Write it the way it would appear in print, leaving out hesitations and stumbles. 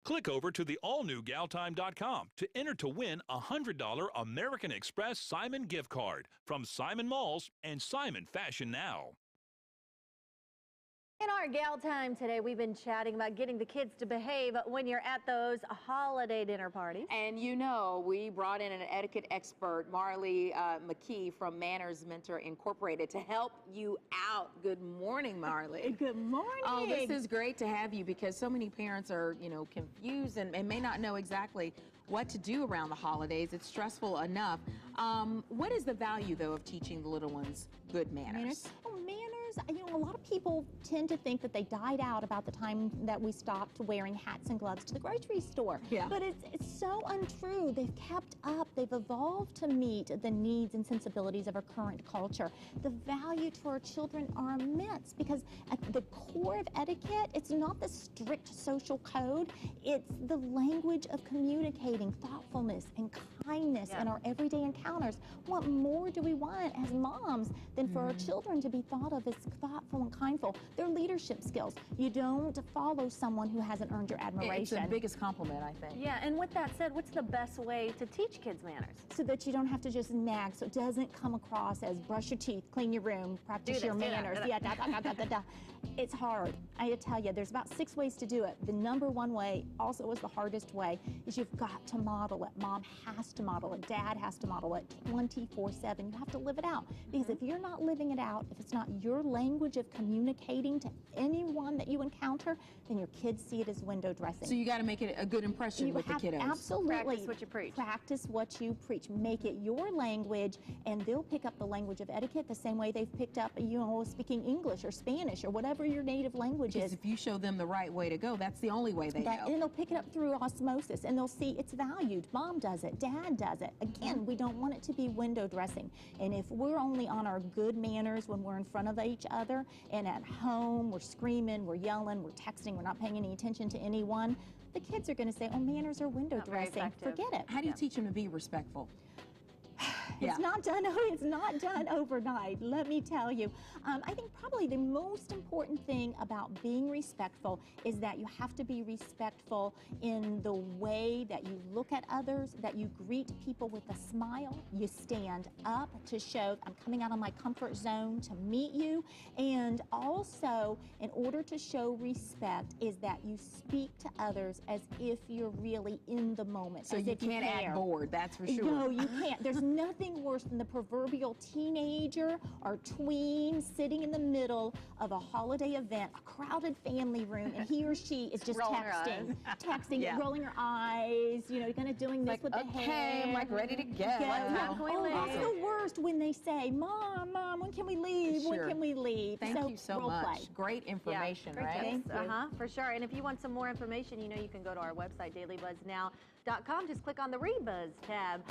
Click over to the allnewgaltime.com to enter to win a $100 American Express Simon gift card from Simon Malls and Simon Fashion Now. In our Gal Time today, we've been chatting about getting the kids to behave when you're at those holiday dinner parties. And you know, we brought in an etiquette expert, Marley McKee from Manners Mentor Incorporated, to help you out. Good morning, Marley. Good morning. Oh, this is great to have you because so many parents are, confused and may not know exactly what to do around the holidays. It's stressful enough. What is the value, though, of teaching the little ones good manners? Manners, a lot of people tend to think that they died out about the time that we stopped wearing hats and gloves to the grocery store. Yeah. But it's so untrue. They've kept up. They've evolved to meet the needs and sensibilities of our current culture. The value to our children are immense because at the core of etiquette, it's not the strict social code. It's the language of communicating thoughtfulness and kindness in our everyday encounters. What more do we want as moms than for our children to be thought of as thoughtful and kindful? Their leadership skills. You don't follow someone who hasn't earned your admiration. It's the biggest compliment, I think. Yeah, and with that said, what's the best way to teach kids manners? So that you don't have to just nag, so it doesn't come across as brush your teeth, clean your room, practice your manners. Yeah, It's hard. I tell you, there's about 6 ways to do it. The number one way, also is the hardest way, is you've got to model it. Mom has to model it. Dad has to model it 24/7. You have to live it out. Because if you're not living it out, if it's not your language of communicating to anyone that you encounter, then your kids see it as window dressing. So you got to make it a good impression with the kiddos. Absolutely. Practice what you preach. Practice what you preach. Make it your language, and they'll pick up the language of etiquette the same way they've picked up, speaking English or Spanish or whatever your native language is. Because if you show them the right way to go, that's the only way they know. And they'll pick it up through osmosis, and they'll see it's valued. Mom does it. Dad does it. Again, we don't want it to be window dressing. And if we're only on our good manners when we're in front of each other, and at home we're screaming, we're yelling, we're texting, we're not paying any attention to anyone, the kids are going to say, oh, manners are window dressing. Forget it. How do you teach them to be respectful? It's not done overnight, let me tell you. I think probably the most important thing about being respectful is that you have to be respectful in the way that you look at others, that you greet people with a smile, you stand up to show I'm coming out of my comfort zone to meet you, and also in order to show respect is that you speak to others as if you're really in the moment. So you can't act bored, that's for sure. No, you can't. There's nothing worse than the proverbial teenager or tween sitting in the middle of a holiday event, a crowded family room, and he or she is just texting, rolling her eyes, kind of doing this with the hair. I'm like ready to go. That's the worst when they say, Mom, when can we leave? Sure. When can we leave? Thank you so much. Play. Great information, right? For sure. And if you want some more information, you can go to our website, dailybuzznow.com. Just click on the Read Buzz tab.